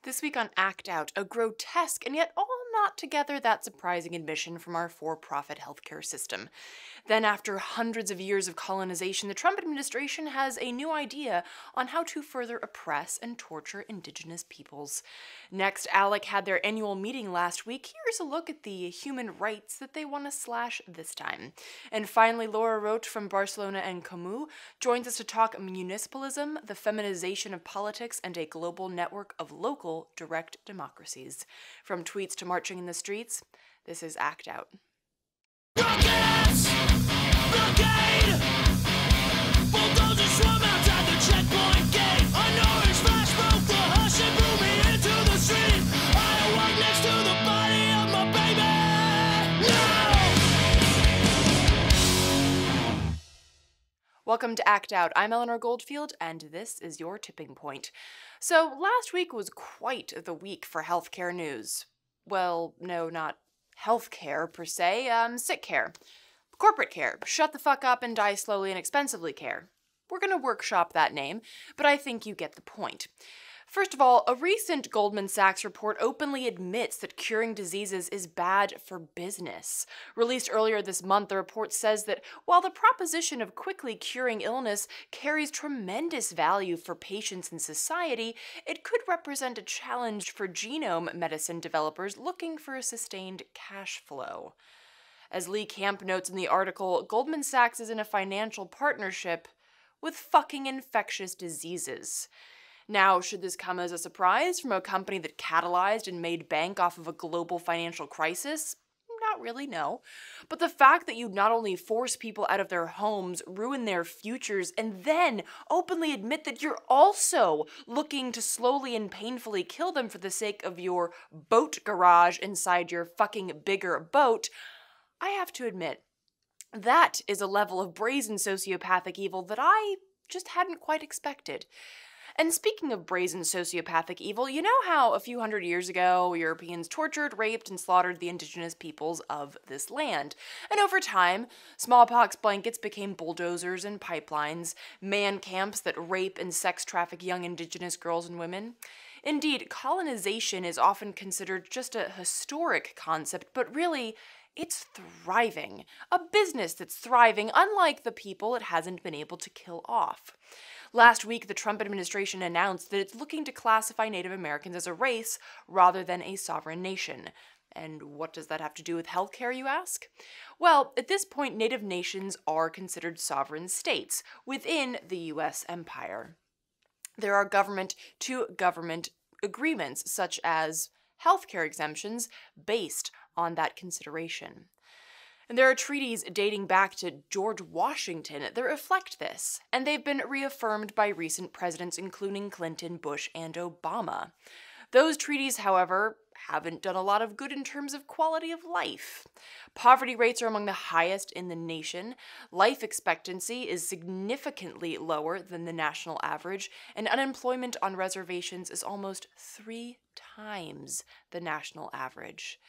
This week on Act Out, a grotesque and yet all not together that surprising admission from our for-profit healthcare system. Then, after hundreds of years of colonization, the Trump administration has a new idea on how to further oppress and torture indigenous peoples. Next, ALEC had their annual meeting last week. Here's a look at the human rights that they want to slash this time. And finally, Roth from Barcelona and Comu joins us to talk municipalism, the feminization of politics, and a global network of local direct democracies. From tweets to marching in the streets, this is Act Out. Rockets! Blockade! Bulldozers swarm outside the checkpoint gate. An orange flash broke the hush and blew me into the street. I awoke next to the body of my baby. No! Welcome to Act Out. I'm Eleanor Goldfield, and this is your tipping point. So, last week was quite the week for healthcare news. Well, no, not healthcare per se, sick care. Corporate care, shut the fuck up and die slowly and expensively care. We're gonna workshop that name, but I think you get the point. First of all, a recent Goldman Sachs report openly admits that curing diseases is bad for business. Released earlier this month, the report says that while the proposition of quickly curing illness carries tremendous value for patients and society, it could represent a challenge for genome medicine developers looking for a sustained cash flow. As Lee Camp notes in the article, Goldman Sachs is in a financial partnership with fucking infectious diseases. Now, should this come as a surprise from a company that catalyzed and made bank off of a global financial crisis? Not really, no. But the fact that you not only force people out of their homes, ruin their futures, and then openly admit that you're also looking to slowly and painfully kill them for the sake of your boat garage inside your fucking bigger boat, I have to admit, that is a level of brazen sociopathic evil that I just hadn't quite expected. And speaking of brazen sociopathic evil, you know how a few hundred years ago Europeans tortured, raped, and slaughtered the indigenous peoples of this land. And over time, smallpox blankets became bulldozers and pipelines, man camps that rape and sex traffic young indigenous girls and women. Indeed, colonization is often considered just a historic concept, but really, it's thriving. A business that's thriving, unlike the people it hasn't been able to kill off. Last week, the Trump administration announced that it's looking to classify Native Americans as a race rather than a sovereign nation. And what does that have to do with healthcare, you ask? Well, at this point, Native nations are considered sovereign states within the U.S. empire. There are government-to-government agreements, such as healthcare exemptions, based on that consideration. And there are treaties dating back to George Washington that reflect this, and they've been reaffirmed by recent presidents including Clinton, Bush, and Obama. Those treaties, however, haven't done a lot of good in terms of quality of life. Poverty rates are among the highest in the nation, life expectancy is significantly lower than the national average, and unemployment on reservations is almost 3 times the national average.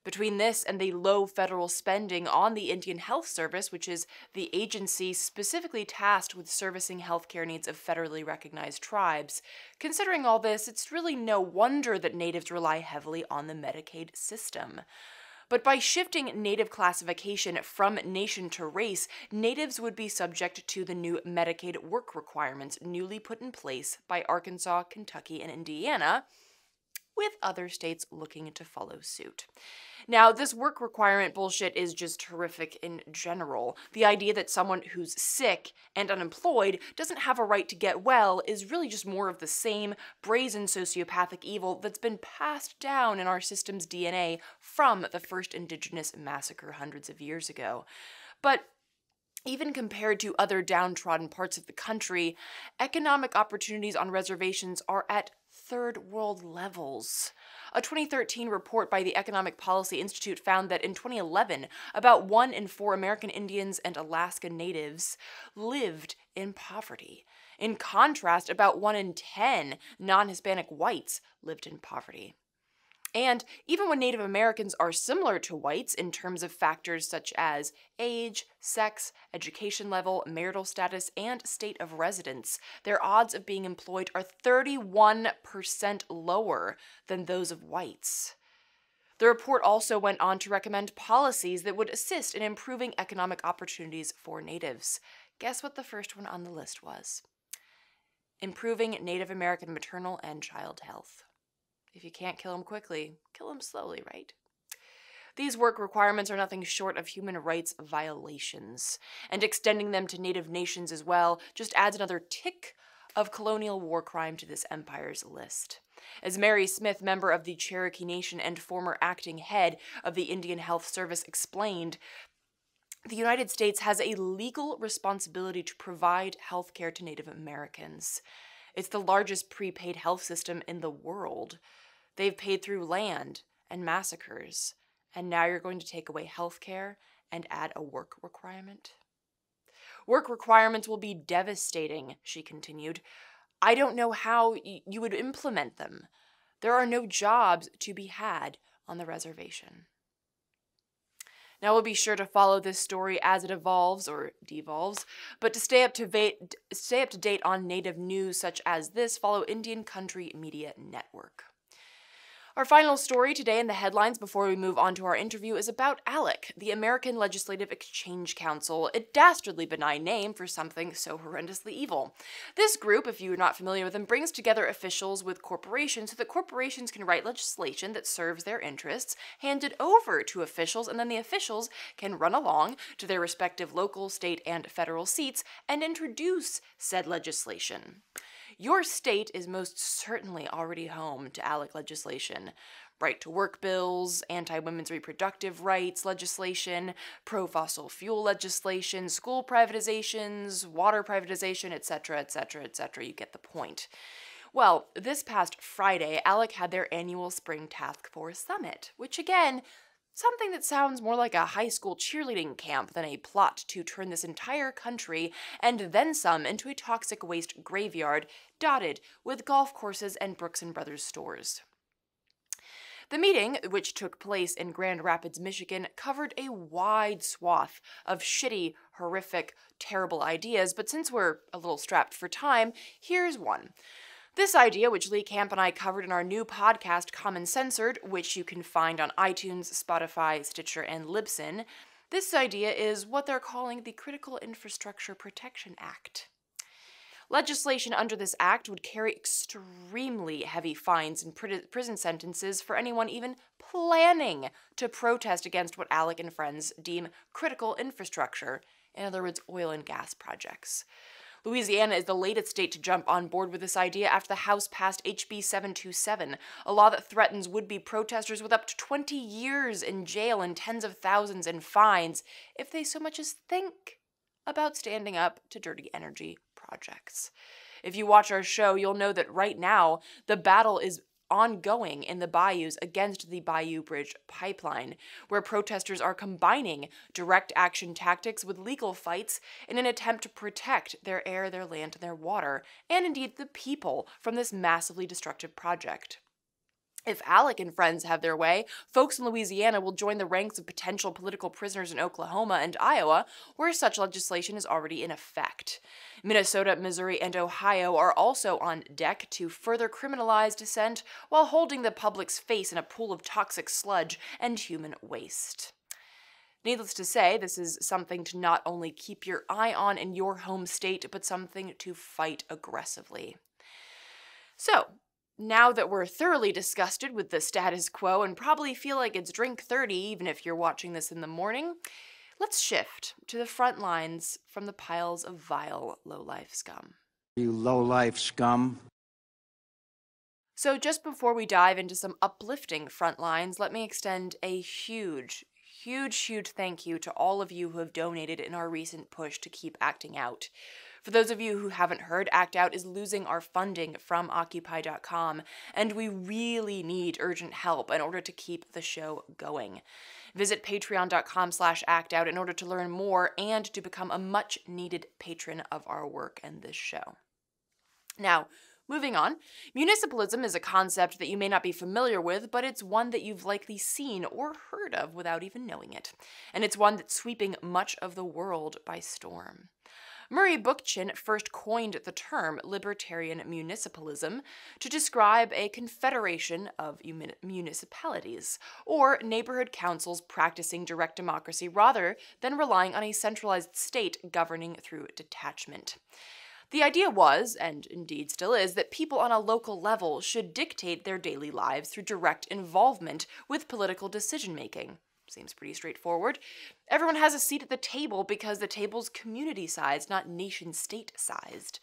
Between this and the low federal spending on the Indian Health Service, which is the agency specifically tasked with servicing healthcare needs of federally recognized tribes, considering all this, it's really no wonder that natives rely heavily on the Medicaid system. But by shifting Native classification from nation to race, natives would be subject to the new Medicaid work requirements newly put in place by Arkansas, Kentucky, and Indiana, with other states looking to follow suit. Now, this work requirement bullshit is just horrific in general. The idea that someone who's sick and unemployed doesn't have a right to get well is really just more of the same brazen sociopathic evil that's been passed down in our system's DNA from the first indigenous massacre hundreds of years ago. But even compared to other downtrodden parts of the country, economic opportunities on reservations are at third world levels. A 2013 report by the Economic Policy Institute found that in 2011, about 1 in 4 American Indians and Alaska Natives lived in poverty. In contrast, about 1 in 10 non-Hispanic whites lived in poverty. And even when Native Americans are similar to whites in terms of factors such as age, sex, education level, marital status, and state of residence, their odds of being employed are 31% lower than those of whites. The report also went on to recommend policies that would assist in improving economic opportunities for Natives. Guess what the first one on the list was? Improving Native American maternal and child health. If you can't kill them quickly, kill them slowly, right? These work requirements are nothing short of human rights violations, and extending them to Native nations as well just adds another tick of colonial war crime to this empire's list. As Mary Smith, member of the Cherokee Nation and former acting head of the Indian Health Service, explained, the United States has a legal responsibility to provide health care to Native Americans. It's the largest prepaid health system in the world. They've paid through land and massacres, and now you're going to take away health care and add a work requirement? Work requirements will be devastating, she continued. I don't know how you would implement them. There are no jobs to be had on the reservation. Now, we'll be sure to follow this story as it evolves or devolves, but to stay up to date on Native news such as this, follow Indian Country Media Network. Our final story today in the headlines before we move on to our interview is about ALEC, the American Legislative Exchange Council, a dastardly benign name for something so horrendously evil. This group, if you're not familiar with them, brings together officials with corporations so that corporations can write legislation that serves their interests, hand it over to officials, and then the officials can run along to their respective local, state, and federal seats and introduce said legislation. Your state is most certainly already home to ALEC legislation. Right-to-work bills, anti-women's reproductive rights legislation, pro-fossil fuel legislation, school privatizations, water privatization, etc., etc., etc. You get the point. Well, this past Friday, ALEC had their annual Spring Task Force Summit, which again, something that sounds more like a high school cheerleading camp than a plot to turn this entire country and then some into a toxic waste graveyard dotted with golf courses and Brooks & Brothers stores. The meeting, which took place in Grand Rapids, Michigan, covered a wide swath of shitty, horrific, terrible ideas, but since we're a little strapped for time, here's one. This idea, which Lee Camp and I covered in our new podcast, Common Censored, which you can find on iTunes, Spotify, Stitcher, and Libsyn, this idea is what they're calling the Critical Infrastructure Protection Act. Legislation under this act would carry extremely heavy fines and prison sentences for anyone even planning to protest against what ALEC and friends deem critical infrastructure, in other words, oil and gas projects. Louisiana is the latest state to jump on board with this idea after the House passed HB 727, a law that threatens would-be protesters with up to 20 years in jail and tens of thousands in fines if they so much as think about standing up to dirty energy projects. If you watch our show, you'll know that right now the battle is ongoing in the bayous against the Bayou Bridge pipeline, where protesters are combining direct action tactics with legal fights in an attempt to protect their air, their land, and their water, and indeed the people from this massively destructive project. If ALEC and friends have their way, folks in Louisiana will join the ranks of potential political prisoners in Oklahoma and Iowa, where such legislation is already in effect. Minnesota, Missouri, and Ohio are also on deck to further criminalize dissent while holding the public's face in a pool of toxic sludge and human waste. Needless to say, this is something to not only keep your eye on in your home state, but something to fight aggressively. So, now that we're thoroughly disgusted with the status quo and probably feel like it's drink 30 even if you're watching this in the morning, let's shift to the front lines from the piles of vile low-life scum. You low-life scum. So just before we dive into some uplifting front lines, let me extend a huge thank you to all of you who have donated in our recent push to keep acting out. For those of you who haven't heard, Act Out is losing our funding from Occupy.com, and we really need urgent help in order to keep the show going. Visit patreon.com/actout in order to learn more and to become a much-needed patron of our work and this show. Now, Moving on, municipalism is a concept that you may not be familiar with, but it's one that you've likely seen or heard of without even knowing it. And it's one that's sweeping much of the world by storm. Murray Bookchin first coined the term libertarian municipalism to describe a confederation of municipalities, or neighborhood councils practicing direct democracy rather than relying on a centralized state governing through detachment. The idea was, and indeed still is, that people on a local level should dictate their daily lives through direct involvement with political decision-making. Seems pretty straightforward. Everyone has a seat at the table because the table's community-sized, not nation-state sized.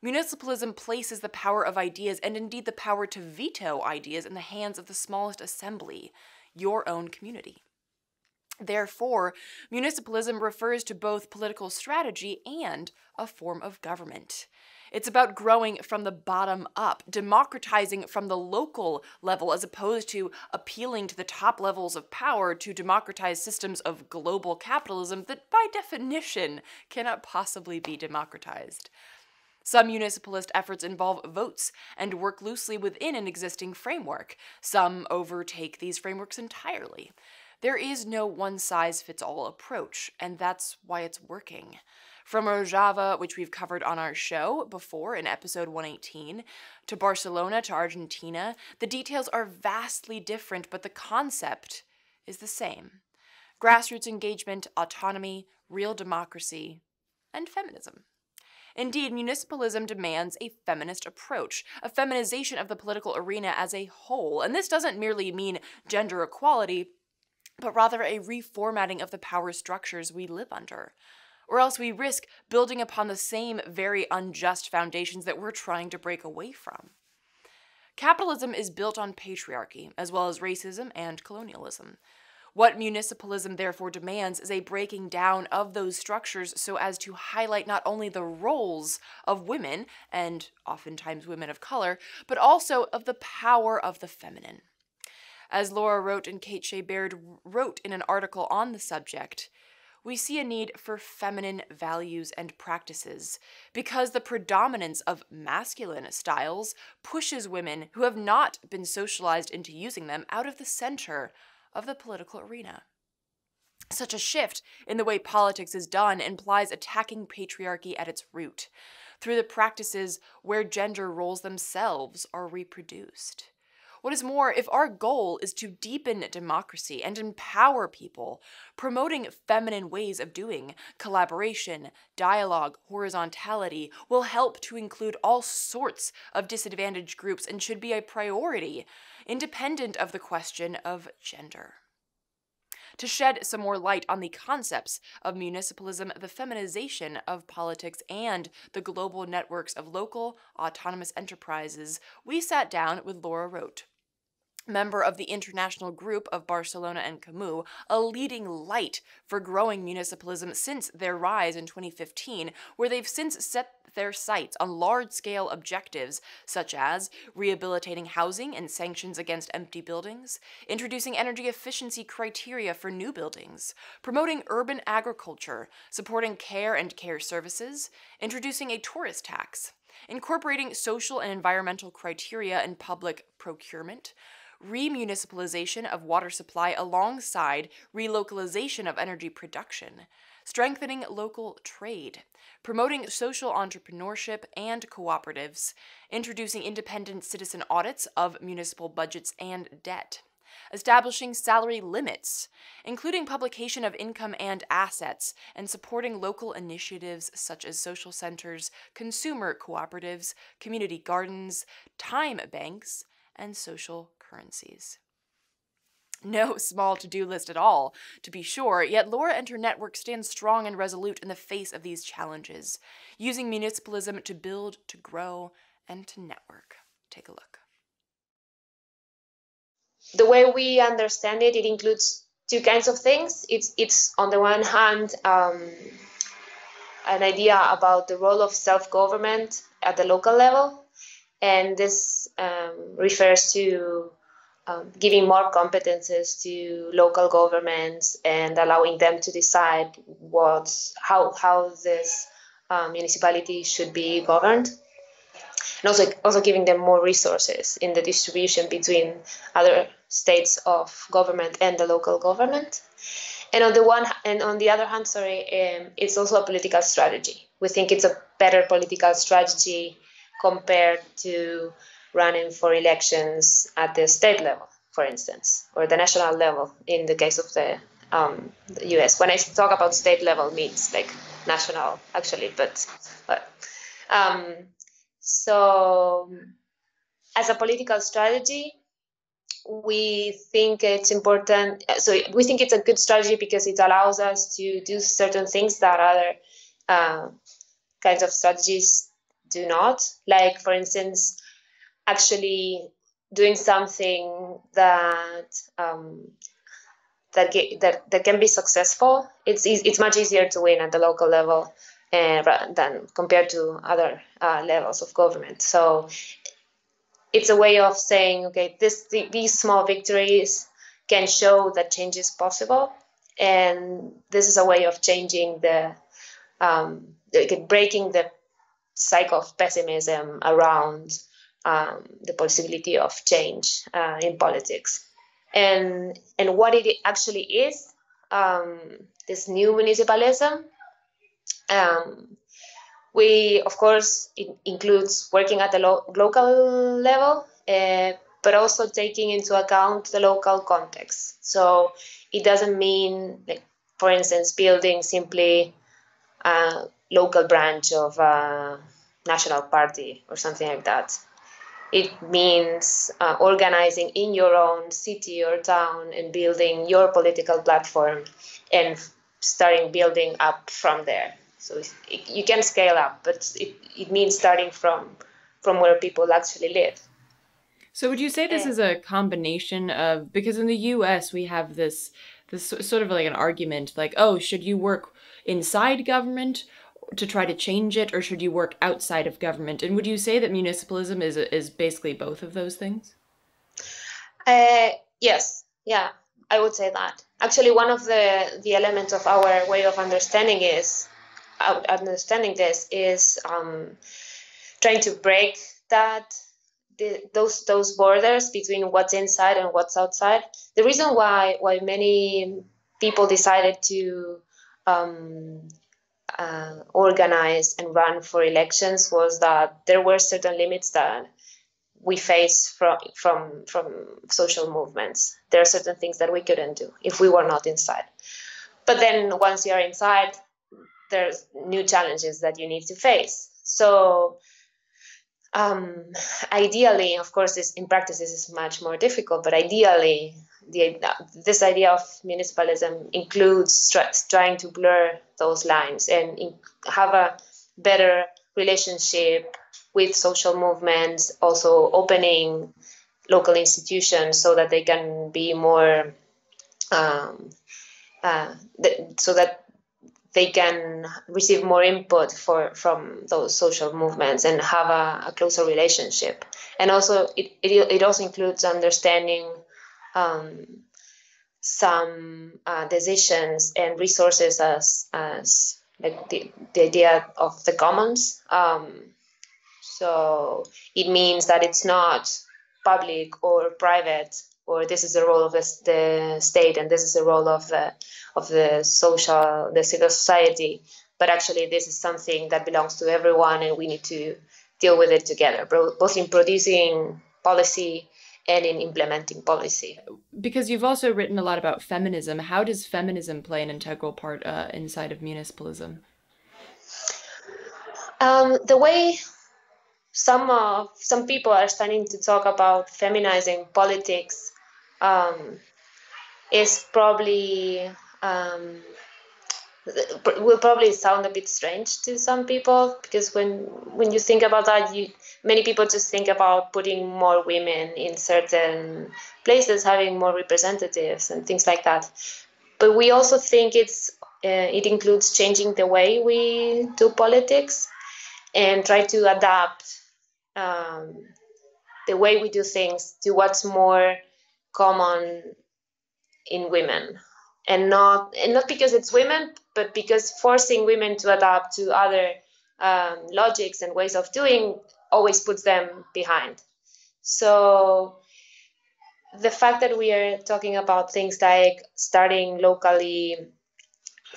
Municipalism places the power of ideas, and indeed the power to veto ideas, in the hands of the smallest assembly, your own community. Therefore, municipalism refers to both political strategy and a form of government. It's about growing from the bottom up, democratizing from the local level as opposed to appealing to the top levels of power to democratize systems of global capitalism that by definition cannot possibly be democratized. Some municipalist efforts involve votes and work loosely within an existing framework. Some overtake these frameworks entirely. There is no one-size-fits-all approach, and that's why it's working. From Rojava, which we've covered on our show before in episode 118, to Barcelona to Argentina, the details are vastly different, but the concept is the same. Grassroots engagement, autonomy, real democracy, and feminism. Indeed, municipalism demands a feminist approach, a feminization of the political arena as a whole, and this doesn't merely mean gender equality, but rather a reformatting of the power structures we live under. Or else we risk building upon the same very unjust foundations that we're trying to break away from. Capitalism is built on patriarchy, as well as racism and colonialism. What municipalism therefore demands is a breaking down of those structures so as to highlight not only the roles of women, and oftentimes women of color, but also of the power of the feminine. As Laura Roth and Kate Shea Baird wrote in an article on the subject, we see a need for feminine values and practices because the predominance of masculine styles pushes women who have not been socialized into using them out of the center of the political arena. Such a shift in the way politics is done implies attacking patriarchy at its root, through the practices where gender roles themselves are reproduced. What is more, if our goal is to deepen democracy and empower people, promoting feminine ways of doing, collaboration, dialogue, horizontality will help to include all sorts of disadvantaged groups and should be a priority, independent of the question of gender. To shed some more light on the concepts of municipalism, the feminization of politics, and the global networks of local autonomous enterprises, we sat down with Laura Roth, member of the international group of Barcelona and Comu, a leading light for growing municipalism since their rise in 2015, where they've since set their sights on large-scale objectives such as rehabilitating housing and sanctions against empty buildings, introducing energy efficiency criteria for new buildings, promoting urban agriculture, supporting care and care services, introducing a tourist tax, incorporating social and environmental criteria in public procurement, remunicipalization of water supply alongside relocalization of energy production, strengthening local trade, promoting social entrepreneurship and cooperatives, introducing independent citizen audits of municipal budgets and debt, establishing salary limits, including publication of income and assets, and supporting local initiatives such as social centers, consumer cooperatives, community gardens, time banks, and social currencies. No small to-do list at all, to be sure, yet Laura and her network stand strong and resolute in the face of these challenges, using municipalism to build, to grow, and to network. Take a look. The way we understand it, it includes two kinds of things. It's on the one hand, an idea about the role of self-government at the local level, and this refers to giving more competences to local governments and allowing them to decide how this municipality should be governed. and also giving them more resources in the distribution between other states of government and the local government. And on the other hand, it's also a political strategy. We think it's a better political strategy compared to running for elections at the state level, for instance, or the national level in the case of the US. When I talk about state level, means like national, actually, but so as a political strategy, we think it's important. So we think it's a good strategy because it allows us to do certain things that other kinds of strategies do not. Like, for instance, actually doing something that that can be successful. It's much easier to win at the local level than compared to other levels of government. So it's a way of saying, okay, these small victories can show that change is possible, and this is a way of changing breaking the cycle of pessimism around the possibility of change in politics. And what it actually is, this new municipalism, of course, it includes working at the local level, but also taking into account the local context. So it doesn't mean, like, for instance, building simply a local branch of a national party or something like that. It means organizing in your own city or town and building your political platform and starting building up from there. So you can scale up, but it means starting from where people actually live. So would you say this is a combination of, because in the US we have this sort of like an argument, like, oh, should you work inside government to try to change it, or should you work outside of government? And would you say that municipalism is basically both of those things? Yes, yeah, I would say that. Actually, one of the elements of our way of understanding this is trying to break those borders between what's inside and what's outside. The reason why many people decided to organize and run for elections was that there were certain limits that we face from social movements. There are certain things that we couldn't do if we were not inside. But then once you're inside, there's new challenges that you need to face. So ideally, of course, in practice this is much more difficult, but ideally this idea of municipalism includes trying to blur those lines and have a better relationship with social movements, also opening local institutions so that they can be more so that they can receive more input from those social movements and have a closer relationship. And also it also includes understanding some decisions and resources as like the idea of the commons. So it means that it's not public or private, or this is the role of the state and this is the role of the civil society, but actually this is something that belongs to everyone and we need to deal with it together, both in producing policy and in implementing policy. Because you've also written a lot about feminism. How does feminism play an integral part inside of municipalism? The way some people are starting to talk about feminizing politics is probably will probably sound a bit strange to some people, because when you think about that, many people just think about putting more women in certain places, having more representatives and things like that. But we also think it includes changing the way we do politics and try to adapt the way we do things to what's more common in women, and not because it's women, but because forcing women to adapt to other logics and ways of doing always puts them behind. So the fact that we are talking about things like starting locally,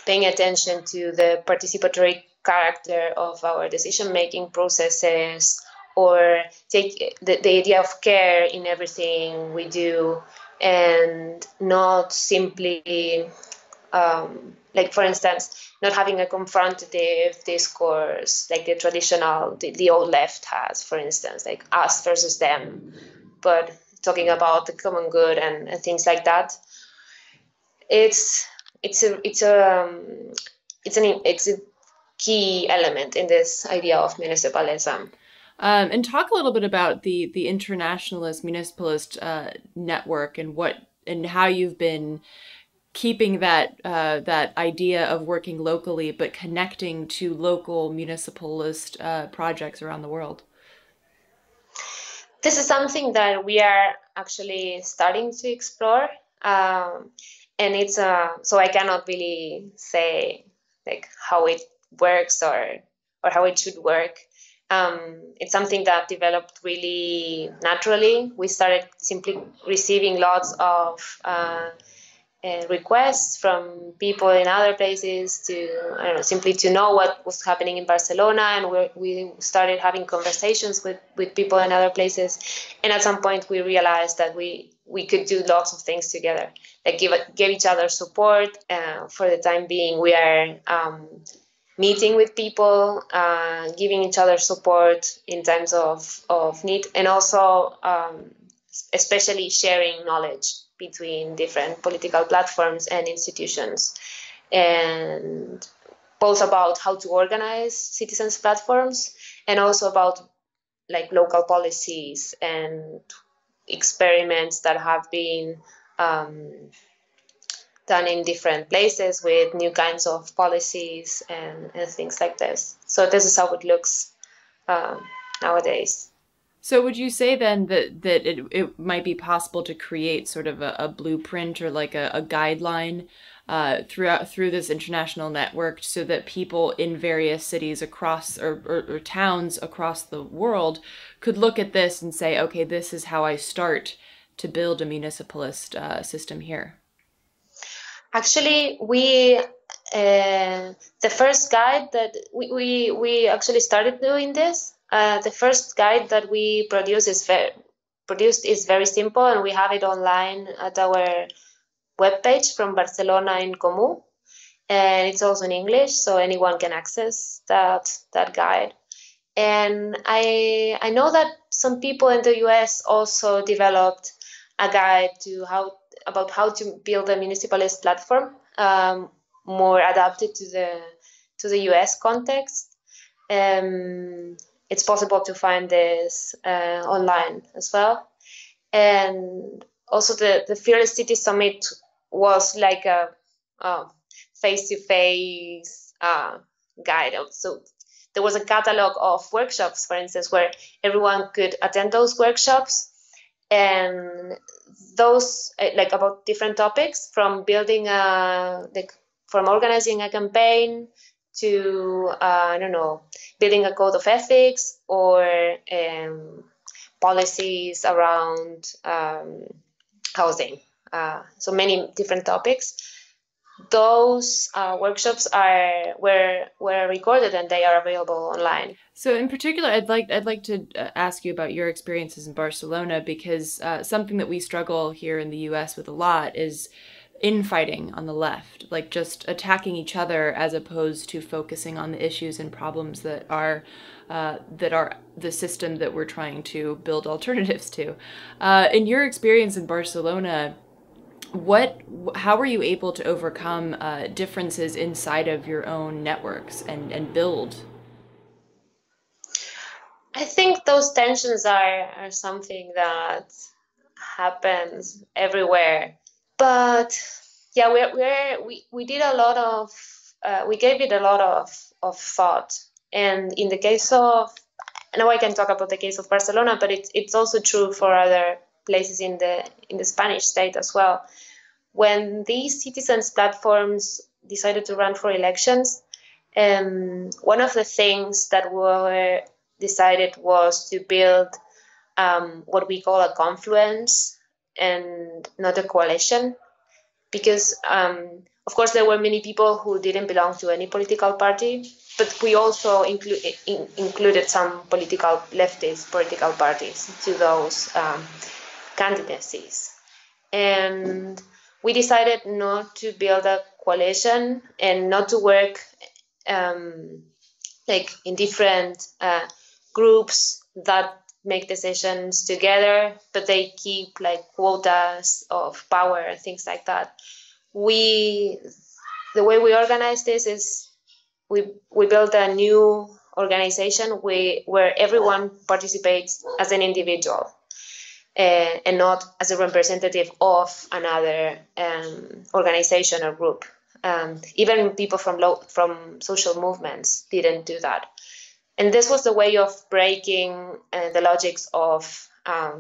paying attention to the participatory character of our decision-making processes, or take the idea of care in everything we do, and not simply, like, for instance, not having a confrontative discourse like the traditional, the old left has, for instance, like us versus them, but talking about the common good and things like that. It's a key element in this idea of municipalism. And talk a little bit about the internationalist municipalist network and how you've been keeping that that idea of working locally but connecting to local municipalist projects around the world. This is something that we are actually starting to explore, and it's so I cannot really say like how it works or how it should work. It's something that developed really naturally. We started simply receiving lots of requests from people in other places to, I don't know, simply to know what was happening in Barcelona, and we started having conversations with people in other places. And at some point, we realized that we could do lots of things together, like give each other support. For the time being, we are meeting with people, giving each other support in times of need, and also especially sharing knowledge between different political platforms and institutions, and both about how to organize citizens platforms and also about like local policies and experiments that have been done in different places with new kinds of policies and things like this. So this is how it looks nowadays. So would you say then that it might be possible to create sort of a blueprint or like a guideline through this international network so that people in various cities across or towns across the world could look at this and say, okay, this is how I start to build a municipalist system here? Actually, the first guide that we actually started doing this. The first guide that we produced is very simple, and we have it online at our webpage from Barcelona in Comu, and it's also in English, so anyone can access that guide. And I know that some people in the US also developed a guide about how to build a municipalist platform, more adapted to the US context. It's possible to find this online as well. And also the Fearless City Summit was like a face-to-face guide. So there was a catalog of workshops, for instance, where everyone could attend those workshops, and those like about different topics, from building from organizing a campaign to I don't know, building a code of ethics, or policies around housing. So many different topics. Those workshops were recorded and they are available online. So in particular, I'd like to ask you about your experiences in Barcelona, because something that we struggle here in the U.S. with a lot is infighting on the left, like just attacking each other as opposed to focusing on the issues and problems that are the system that we're trying to build alternatives to. In your experience in Barcelona, how were you able to overcome differences inside of your own networks and build? I think those tensions are something that happens everywhere. But yeah, we did a lot of we gave it a lot of thought. And in the case of, now I can talk about the case of Barcelona, but it's also true for other places in the Spanish state as well. When these citizens platforms decided to run for elections, one of the things that decided was to build what we call a confluence and not a coalition, because of course there were many people who didn't belong to any political party, but we also included some leftist political parties to those candidacies. And we decided not to build a coalition and not to work like in different groups that make decisions together, but they keep like quotas of power and things like that. The way we organize this is we built a new organization where everyone participates as an individual and not as a representative of another organization or group. Even people from social movements didn't do that. And this was the way of breaking the logics of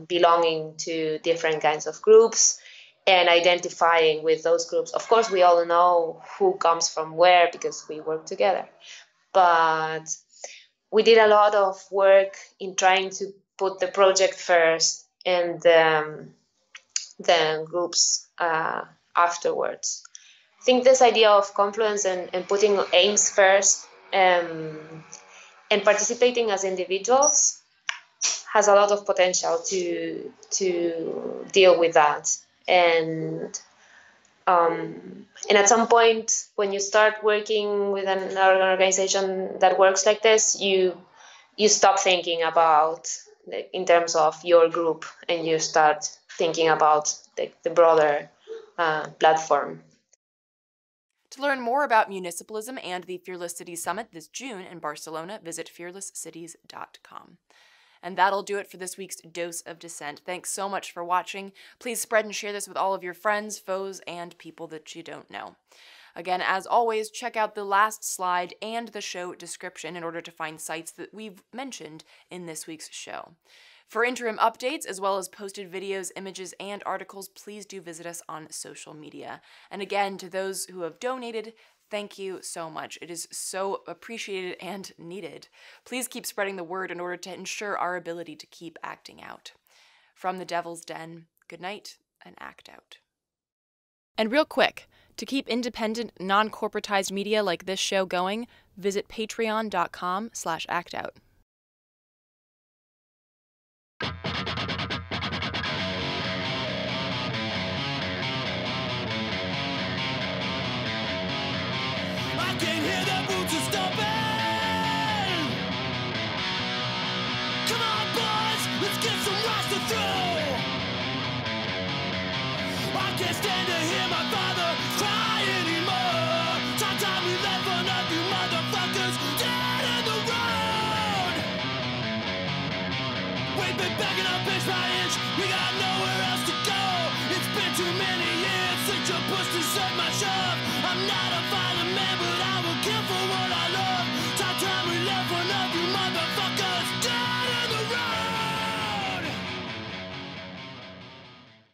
belonging to different kinds of groups and identifying with those groups. Of course, we all know who comes from where because we work together. But we did a lot of work in trying to put the project first and the groups afterwards. I think this idea of confluence and putting aims first and participating as individuals has a lot of potential to deal with that. And at some point, when you start working with an organization that works like this, you stop thinking about in terms of your group, and you start thinking about the broader platform. To learn more about municipalism and the Fearless Cities Summit this June in Barcelona, visit fearlesscities.com. And that'll do it for this week's Dose of Dissent. Thanks so much for watching. Please spread and share this with all of your friends, foes, and people that you don't know. Again, as always, check out the last slide and the show description in order to find sites that we've mentioned in this week's show. For interim updates, as well as posted videos, images, and articles, please do visit us on social media. And again, to those who have donated, thank you so much. It is so appreciated and needed. Please keep spreading the word in order to ensure our ability to keep acting out. From the Devil's Den, good night and act out. And real quick, to keep independent, non-corporatized media like this show going, visit patreon.com/actout. I can hear the boots are stomping. Come on, boys, let's get some rocks to throw. I can't stand to hear my father cry anymore. Time we left one of you motherfuckers dead in the road. We've been backing up inch by inch. We got nowhere else to go. It's been too many years since you pushed and set my shove. I'm not a violent man, but I